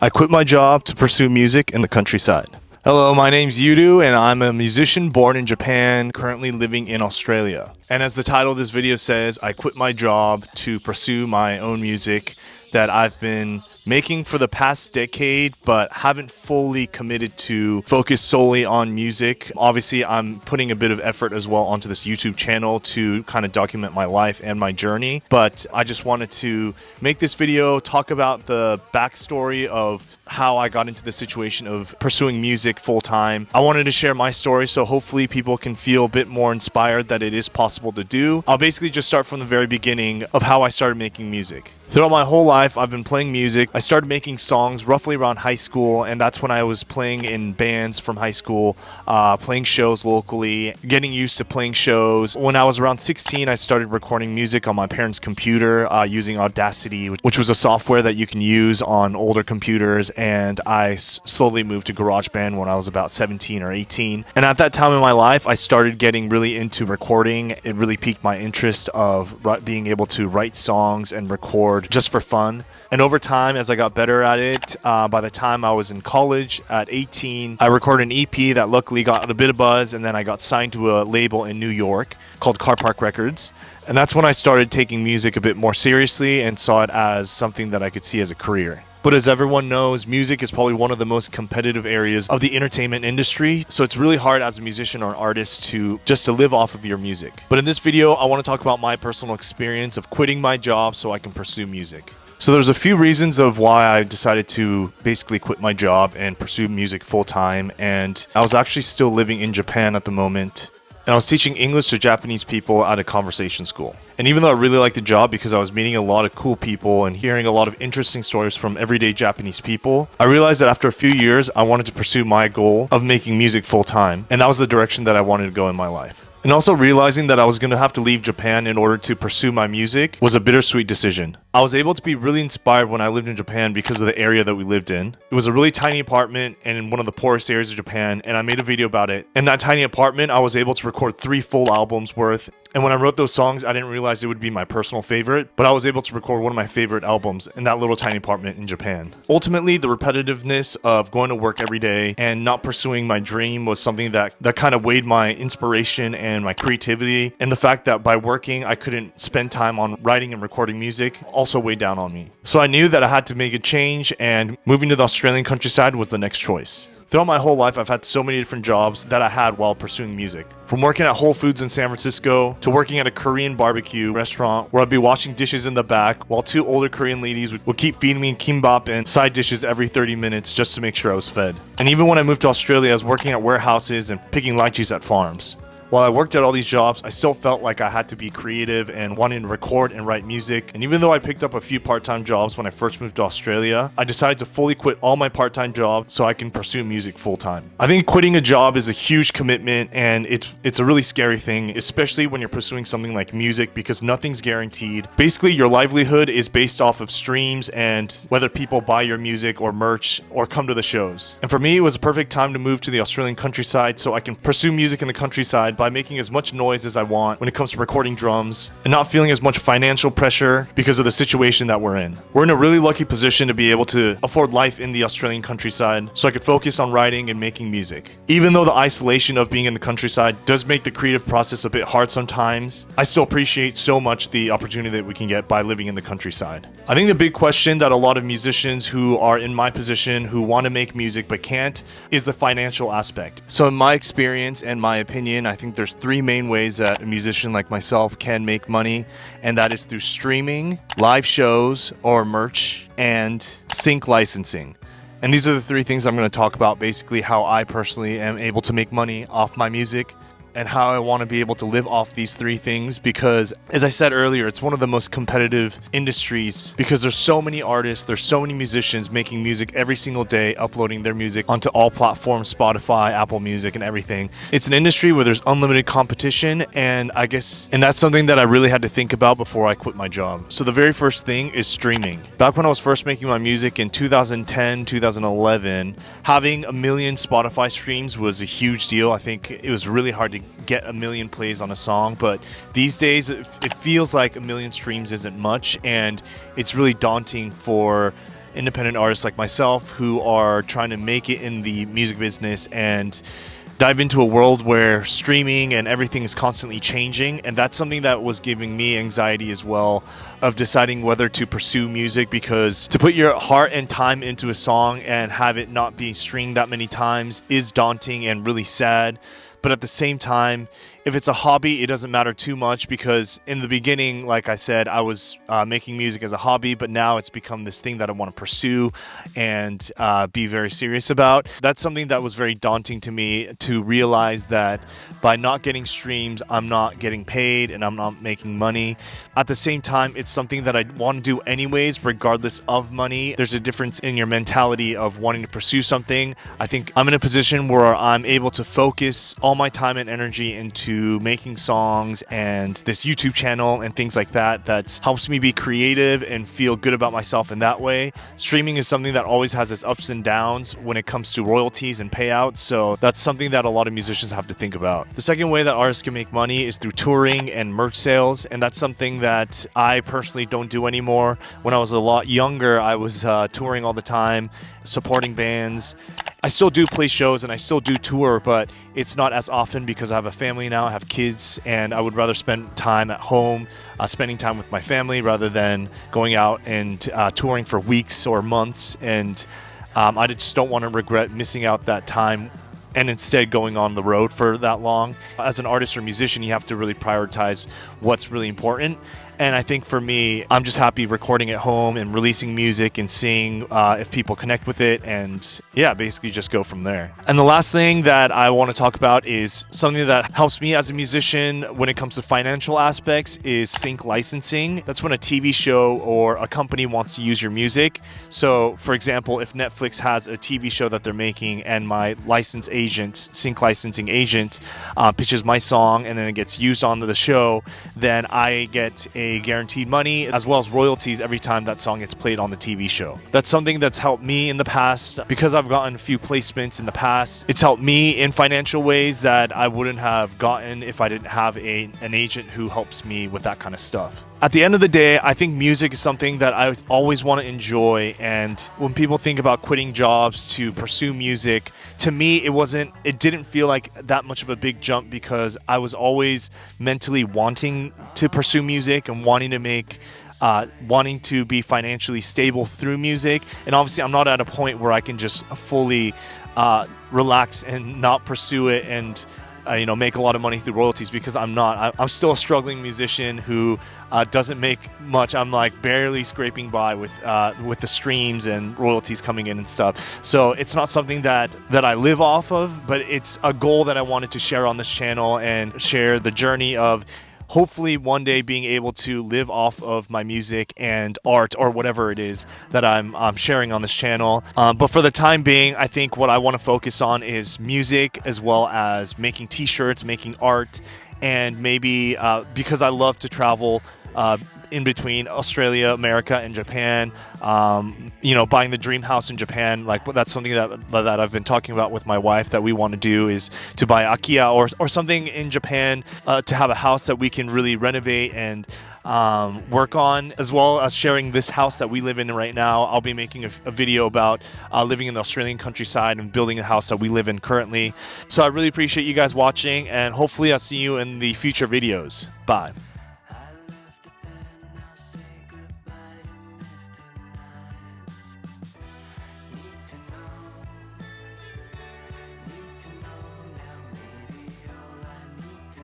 I quit my job to pursue music in the countryside. Hello, my name's YOODOO and I'm a musician born in Japan, currently living in Australia. And as the title of this video says, I quit my job to pursue my own music that I've been making for the past decade, but haven't fully committed to focus solely on music. Obviously, I'm putting a bit of effort as well onto this YouTube channel to kind of document my life and my journey. But I just wanted to make this video, talk about the backstory of how I got into the situation of pursuing music full time. I wanted to share my story so hopefully people can feel a bit more inspired that it is possible to do. I'll basically just start from the very beginning of how I started making music. Throughout my whole life, I've been playing music. I started making songs roughly around high school, and that's when I was playing in bands from high school, playing shows locally, getting used to playing shows. When I was around 16, I started recording music on my parents' computer using Audacity, which was a software that you can use on older computers, and I slowly moved to GarageBand when I was about 17 or 18. And at that time in my life, I started getting really into recording. It really piqued my interest of being able to write songs and record just for fun. And over time, as I got better at it, by the time I was in college at 18, I recorded an EP that luckily got a bit of buzz, and then I got signed to a label in New York called Car Park Records. And that's when I started taking music a bit more seriously and saw it as something that I could see as a career. But as everyone knows, music is probably one of the most competitive areas of the entertainment industry, so it's really hard as a musician or artist to live off of your music. But in this video, I want to talk about my personal experience of quitting my job so I can pursue music. So there's a few reasons of why I decided to basically quit my job and pursue music full time, and I was actually still living in Japan at the moment. And I was teaching English to Japanese people at a conversation school. And even though I really liked the job because I was meeting a lot of cool people and hearing a lot of interesting stories from everyday Japanese people, I realized that after a few years, I wanted to pursue my goal of making music full time. And that was the direction that I wanted to go in my life. And also realizing that I was going to have to leave Japan in order to pursue my music was a bittersweet decision. I was able to be really inspired when I lived in Japan because of the area that we lived in. It was a really tiny apartment and in one of the poorest areas of Japan, and I made a video about it. In that tiny apartment, I was able to record 3 full albums worth. And when I wrote those songs, I didn't realize it would be my personal favorite, but I was able to record one of my favorite albums in that little tiny apartment in Japan. Ultimately, the repetitiveness of going to work every day and not pursuing my dream was something that kind of weighed my inspiration and my creativity. And the fact that by working, I couldn't spend time on writing and recording music also weighed down on me. So I knew that I had to make a change, and moving to the Australian countryside was the next choice. Throughout my whole life, I've had so many different jobs that I had while pursuing music. From working at Whole Foods in San Francisco to working at a Korean barbecue restaurant where I'd be washing dishes in the back while 2 older Korean ladies would keep feeding me kimbap and side dishes every 30 minutes just to make sure I was fed. And even when I moved to Australia, I was working at warehouses and picking lychees at farms. While I worked at all these jobs, I still felt like I had to be creative and wanted to record and write music. And even though I picked up a few part-time jobs when I first moved to Australia, I decided to fully quit all my part-time jobs so I can pursue music full-time. I think quitting a job is a huge commitment, and it's a really scary thing, especially when you're pursuing something like music, because nothing's guaranteed. Basically, your livelihood is based off of streams and whether people buy your music or merch or come to the shows. And for me, it was a perfect time to move to the Australian countryside so I can pursue music in the countryside by making as much noise as I want when it comes to recording drums and not feeling as much financial pressure because of the situation that we're in. We're in a really lucky position to be able to afford life in the Australian countryside so I could focus on writing and making music. Even though the isolation of being in the countryside does make the creative process a bit hard sometimes, I still appreciate so much the opportunity that we can get by living in the countryside. I think the big question that a lot of musicians who are in my position who want to make music but can't is the financial aspect. So in my experience and my opinion, I think there's 3 main ways that a musician like myself can make money, and that is through streaming, live shows or merch, and sync licensing. And these are the 3 things I'm going to talk about, basically how I personally am able to make money off my music and how I want to be able to live off these 3 things, because as I said earlier, it's one of the most competitive industries because there's so many artists, there's so many musicians making music every single day, uploading their music onto all platforms, Spotify, Apple Music, and everything. It's an industry where there's unlimited competition, and that's something that I really had to think about before I quit my job. So the very first thing is streaming. Back when I was first making my music in 2010, 2011, having 1 million Spotify streams was a huge deal. I think it was really hard to get 1 million plays on a song, but these days it feels like 1 million streams isn't much, and it's really daunting for independent artists like myself who are trying to make it in the music business and dive into a world where streaming and everything is constantly changing. And that's something that was giving me anxiety as well, of deciding whether to pursue music, because to put your heart and time into a song and have it not be streamed that many times is daunting and really sad. But at the same time, if it's a hobby, it doesn't matter too much, because in the beginning, like I said, I was making music as a hobby, but now it's become this thing that I want to pursue and be very serious about. That's something that was very daunting to me, to realize that by not getting streams, I'm not getting paid and I'm not making money. At the same time, it's something that I want to do anyways, regardless of money. There's a difference in your mentality of wanting to pursue something. I think I'm in a position where I'm able to focus all my time and energy into making songs and this YouTube channel and things like that. That helps me be creative and feel good about myself in that way. Streaming is something that always has its ups and downs when it comes to royalties and payouts, so that's something that a lot of musicians have to think about. The second way that artists can make money is through touring and merch sales, and that's something that I personally don't do anymore. When I was a lot younger, I was touring all the time, supporting bands. I still do play shows and I still do tour, but it's not as often because I have a family now, I have kids, and I would rather spend time at home, spending time with my family rather than going out and touring for weeks or months. And I just don't want to regret missing out that time and instead going on the road for that long. As an artist or musician, you have to really prioritize what's really important. And I think for me, I'm just happy recording at home and releasing music and seeing if people connect with it, and yeah, basically just go from there. And the last thing that I want to talk about is something that helps me as a musician when it comes to financial aspects is sync licensing. That's when a TV show or a company wants to use your music. So for example, if Netflix has a TV show that they're making and my license agent, sync licensing agent, pitches my song and then it gets used on the show, then I get a guaranteed money as well as royalties every time that song gets played on the TV show. That's something that's helped me in the past because I've gotten a few placements in the past. It's helped me in financial ways that I wouldn't have gotten if I didn't have an agent who helps me with that kind of stuff. At the end of the day, I think music is something that I always want to enjoy, and when people think about quitting jobs to pursue music, to me it didn't feel like that much of a big jump, because I was always mentally wanting to pursue music and wanting to be financially stable through music. And obviously I'm not at a point where I can just fully relax and not pursue it and make a lot of money through royalties, because I'm not. I'm still a struggling musician who doesn't make much. I'm like barely scraping by with the streams and royalties coming in and stuff. So it's not something that I live off of, but it's a goal that I wanted to share on this channel and share the journey of hopefully one day being able to live off of my music and art or whatever it is that I'm sharing on this channel. But for the time being, I think what I want to focus on is music, as well as making t-shirts, making art, and maybe because I love to travel in between Australia, America, and Japan, buying the dream house in Japan. Like, that's something that I've been talking about with my wife, that we want to do, is to buy IKEA or something in Japan, to have a house that we can really renovate and work on, as well as sharing this house that we live in right now. I'll be making a video about living in the Australian countryside and building a house that we live in currently. So I really appreciate you guys watching, and hopefully I'll see you in the future videos. Bye.